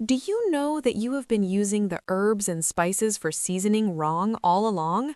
Do you know that you have been using the herbs and spices for seasoning wrong all along?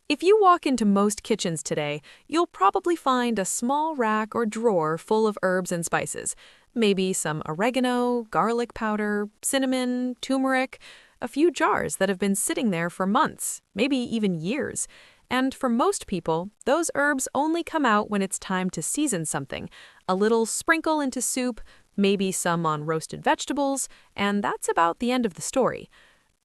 If you walk into most kitchens today, you'll probably find a small rack or drawer full of herbs and spices. Maybe some oregano, garlic powder, cinnamon, turmeric, a few jars that have been sitting there for months, maybe even years. And for most people, those herbs only come out when it's time to season something. A little sprinkle into soup, maybe some on roasted vegetables, and that's about the end of the story.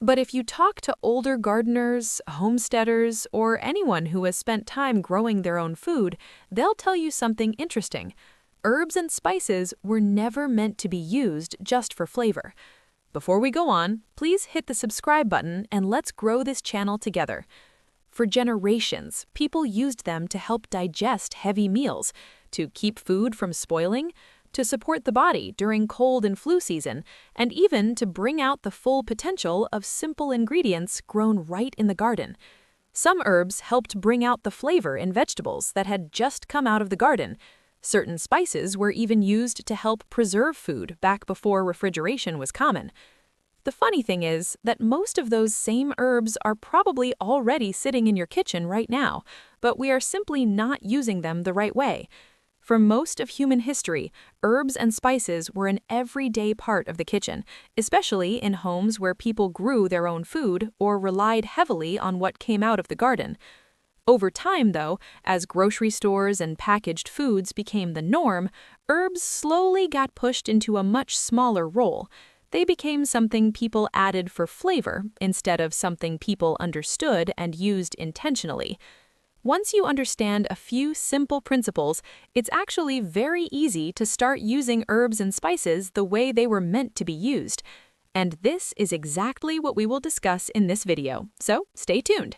But if you talk to older gardeners, homesteaders, or anyone who has spent time growing their own food, they'll tell you something interesting. Herbs and spices were never meant to be used just for flavor. Before we go on, please hit the subscribe button and let's grow this channel together. For generations, people used them to help digest heavy meals, to keep food from spoiling, to support the body during cold and flu season, and even to bring out the full potential of simple ingredients grown right in the garden. Some herbs helped bring out the flavor in vegetables that had just come out of the garden. Certain spices were even used to help preserve food back before refrigeration was common. The funny thing is that most of those same herbs are probably already sitting in your kitchen right now, but we are simply not using them the right way. For most of human history, herbs and spices were an everyday part of the kitchen, especially in homes where people grew their own food or relied heavily on what came out of the garden. Over time, though, as grocery stores and packaged foods became the norm, herbs slowly got pushed into a much smaller role. They became something people added for flavor instead of something people understood and used intentionally. Once you understand a few simple principles, it's actually very easy to start using herbs and spices the way they were meant to be used. And this is exactly what we will discuss in this video, so stay tuned.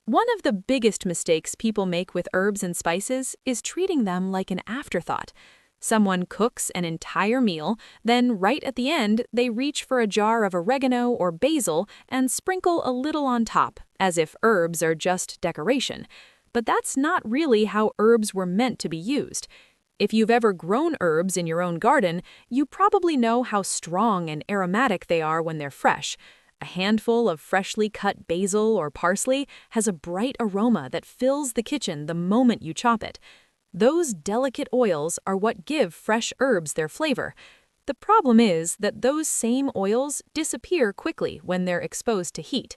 One of the biggest mistakes people make with herbs and spices is treating them like an afterthought. Someone cooks an entire meal, then right at the end, they reach for a jar of oregano or basil and sprinkle a little on top, as if herbs are just decoration. But that's not really how herbs were meant to be used. If you've ever grown herbs in your own garden, you probably know how strong and aromatic they are when they're fresh. A handful of freshly cut basil or parsley has a bright aroma that fills the kitchen the moment you chop it. Those delicate oils are what give fresh herbs their flavor. The problem is that those same oils disappear quickly when they're exposed to heat.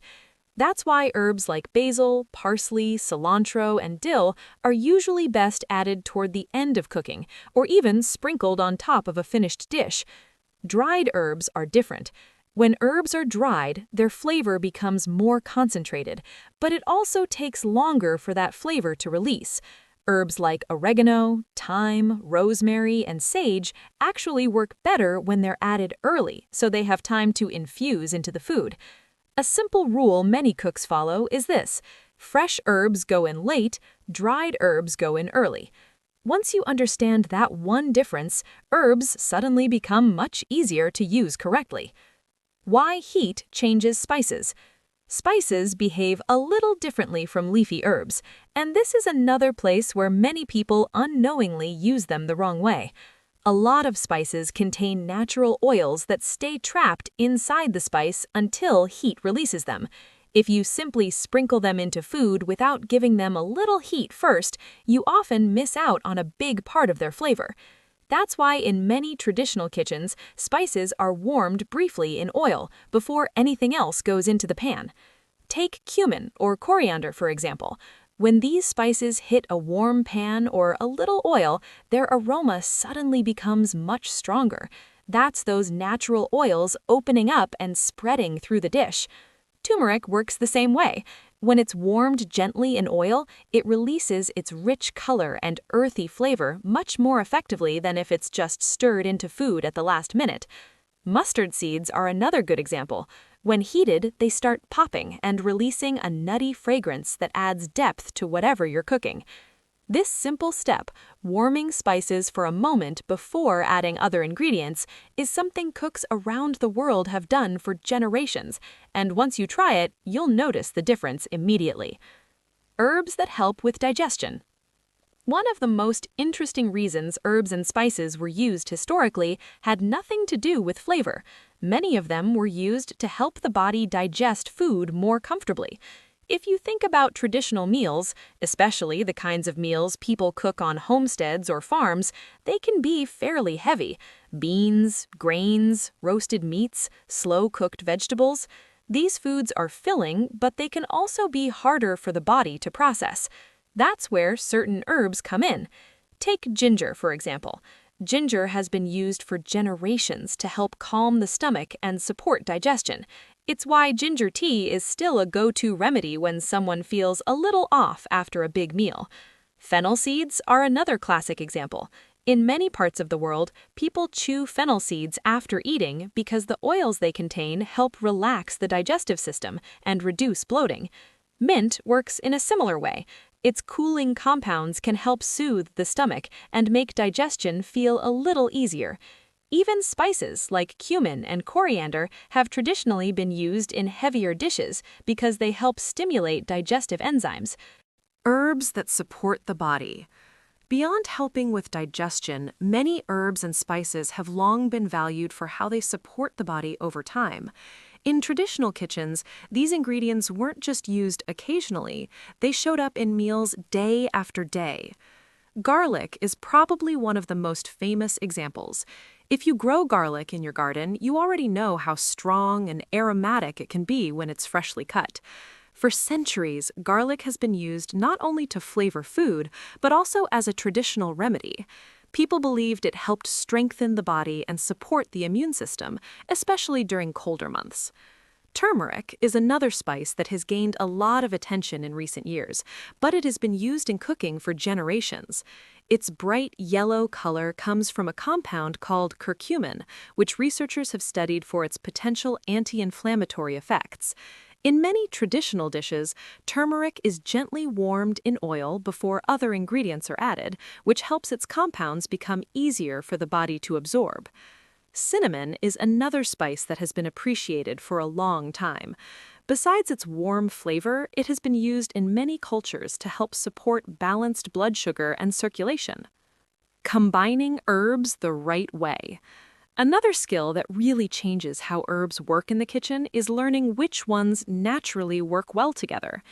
That's why herbs like basil, parsley, cilantro, and dill are usually best added toward the end of cooking, or even sprinkled on top of a finished dish. Dried herbs are different. When herbs are dried, their flavor becomes more concentrated, but it also takes longer for that flavor to release. Herbs like oregano, thyme, rosemary, and sage actually work better when they're added early, so they have time to infuse into the food. A simple rule many cooks follow is this: fresh herbs go in late, dried herbs go in early. Once you understand that one difference, herbs suddenly become much easier to use correctly. Why heat changes spices. Spices behave a little differently from leafy herbs, and this is another place where many people unknowingly use them the wrong way. A lot of spices contain natural oils that stay trapped inside the spice until heat releases them. If you simply sprinkle them into food without giving them a little heat first, you often miss out on a big part of their flavor. That's why in many traditional kitchens, spices are warmed briefly in oil before anything else goes into the pan. Take cumin or coriander, for example. When these spices hit a warm pan or a little oil, their aroma suddenly becomes much stronger. That's those natural oils opening up and spreading through the dish. Turmeric works the same way. When it's warmed gently in oil, it releases its rich color and earthy flavor much more effectively than if it's just stirred into food at the last minute. Mustard seeds are another good example. When heated, they start popping and releasing a nutty fragrance that adds depth to whatever you're cooking. This simple step, warming spices for a moment before adding other ingredients, is something cooks around the world have done for generations, and once you try it, you'll notice the difference immediately. Herbs that help with digestion. One of the most interesting reasons herbs and spices were used historically had nothing to do with flavor. Many of them were used to help the body digest food more comfortably. If you think about traditional meals, especially the kinds of meals people cook on homesteads or farms, they can be fairly heavy. Beans, grains, roasted meats, slow-cooked vegetables. These foods are filling, but they can also be harder for the body to process. That's where certain herbs come in. Take ginger, for example. Ginger has been used for generations to help calm the stomach and support digestion. It's why ginger tea is still a go-to remedy when someone feels a little off after a big meal. Fennel seeds are another classic example. In many parts of the world, people chew fennel seeds after eating because the oils they contain help relax the digestive system and reduce bloating. Mint works in a similar way. Its cooling compounds can help soothe the stomach and make digestion feel a little easier. Even spices like cumin and coriander have traditionally been used in heavier dishes because they help stimulate digestive enzymes. Herbs that support the body. Beyond helping with digestion, many herbs and spices have long been valued for how they support the body over time. In traditional kitchens, these ingredients weren't just used occasionally, they showed up in meals day after day. Garlic is probably one of the most famous examples. If you grow garlic in your garden, you already know how strong and aromatic it can be when it's freshly cut. For centuries, garlic has been used not only to flavor food, but also as a traditional remedy. People believed it helped strengthen the body and support the immune system, especially during colder months. Turmeric is another spice that has gained a lot of attention in recent years, but it has been used in cooking for generations. Its bright yellow color comes from a compound called curcumin, which researchers have studied for its potential anti-inflammatory effects. In many traditional dishes, turmeric is gently warmed in oil before other ingredients are added, which helps its compounds become easier for the body to absorb. Cinnamon is another spice that has been appreciated for a long time. Besides its warm flavor, it has been used in many cultures to help support balanced blood sugar and circulation. Combining herbs the right way. Another skill that really changes how herbs work in the kitchen is learning which ones naturally work well together.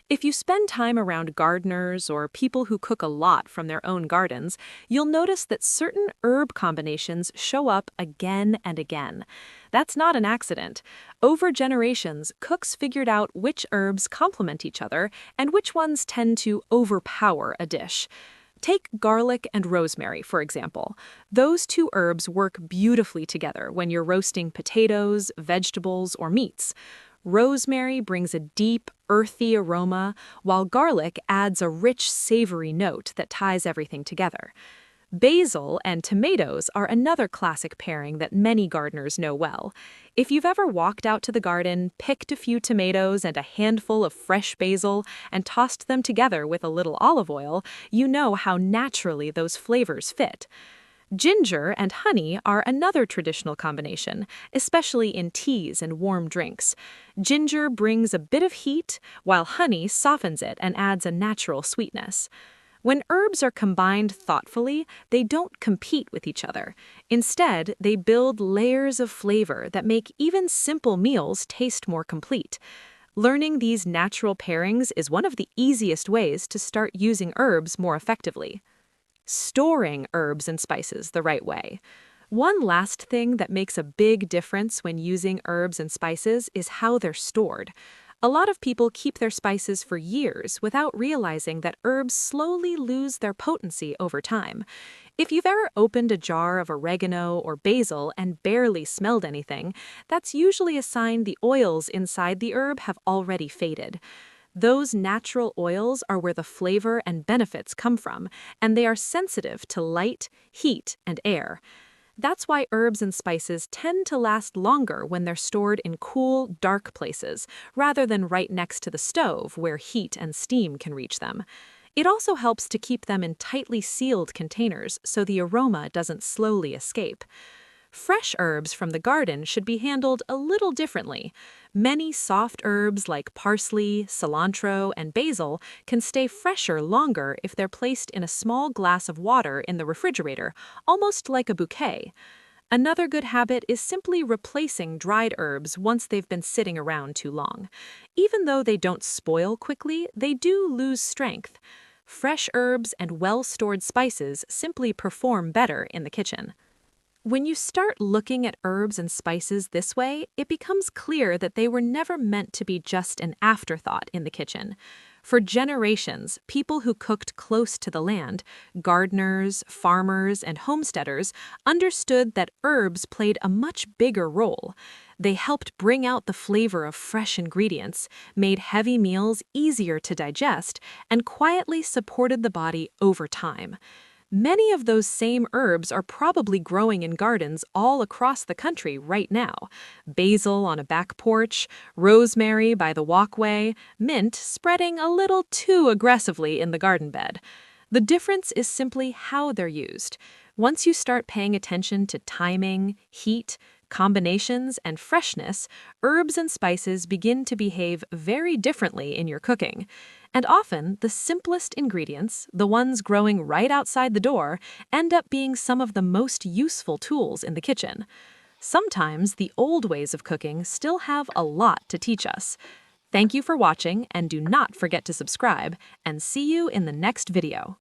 If you spend time around gardeners or people who cook a lot from their own gardens, you'll notice that certain herb combinations show up again and again. That's not an accident. Over generations, cooks figured out which herbs complement each other and which ones tend to overpower a dish. Take garlic and rosemary, for example. Those two herbs work beautifully together when you're roasting potatoes, vegetables, or meats. Rosemary brings a deep, earthy aroma, while garlic adds a rich, savory note that ties everything together. Basil and tomatoes are another classic pairing that many gardeners know well. If you've ever walked out to the garden, picked a few tomatoes and a handful of fresh basil, and tossed them together with a little olive oil, you know how naturally those flavors fit. Ginger and honey are another traditional combination, especially in teas and warm drinks. Ginger brings a bit of heat, while honey softens it and adds a natural sweetness. When herbs are combined thoughtfully, they don't compete with each other. Instead, they build layers of flavor that make even simple meals taste more complete. Learning these natural pairings is one of the easiest ways to start using herbs more effectively. Storing herbs and spices the right way. One last thing that makes a big difference when using herbs and spices is how they're stored. A lot of people keep their spices for years without realizing that herbs slowly lose their potency over time. If you've ever opened a jar of oregano or basil and barely smelled anything, that's usually a sign the oils inside the herb have already faded. Those natural oils are where the flavor and benefits come from, and they are sensitive to light, heat, and air. That's why herbs and spices tend to last longer when they're stored in cool, dark places, rather than right next to the stove where heat and steam can reach them. It also helps to keep them in tightly sealed containers so the aroma doesn't slowly escape. Fresh herbs from the garden should be handled a little differently. Many soft herbs like parsley, cilantro, and basil can stay fresher longer if they're placed in a small glass of water in the refrigerator, almost like a bouquet. Another good habit is simply replacing dried herbs once they've been sitting around too long. Even though they don't spoil quickly, they do lose strength. Fresh herbs and well-stored spices simply perform better in the kitchen. When you start looking at herbs and spices this way, it becomes clear that they were never meant to be just an afterthought in the kitchen. For generations, people who cooked close to the land, gardeners, farmers, and homesteaders, understood that herbs played a much bigger role. They helped bring out the flavor of fresh ingredients, made heavy meals easier to digest, and quietly supported the body over time. Many of those same herbs are probably growing in gardens all across the country right now. Basil on a back porch, rosemary by the walkway, mint spreading a little too aggressively in the garden bed. The difference is simply how they're used. Once you start paying attention to timing, heat, combinations, and freshness, herbs and spices begin to behave very differently in your cooking. And often, the simplest ingredients, the ones growing right outside the door, end up being some of the most useful tools in the kitchen. Sometimes the old ways of cooking still have a lot to teach us. Thank you for watching, and do not forget to subscribe, and see you in the next video.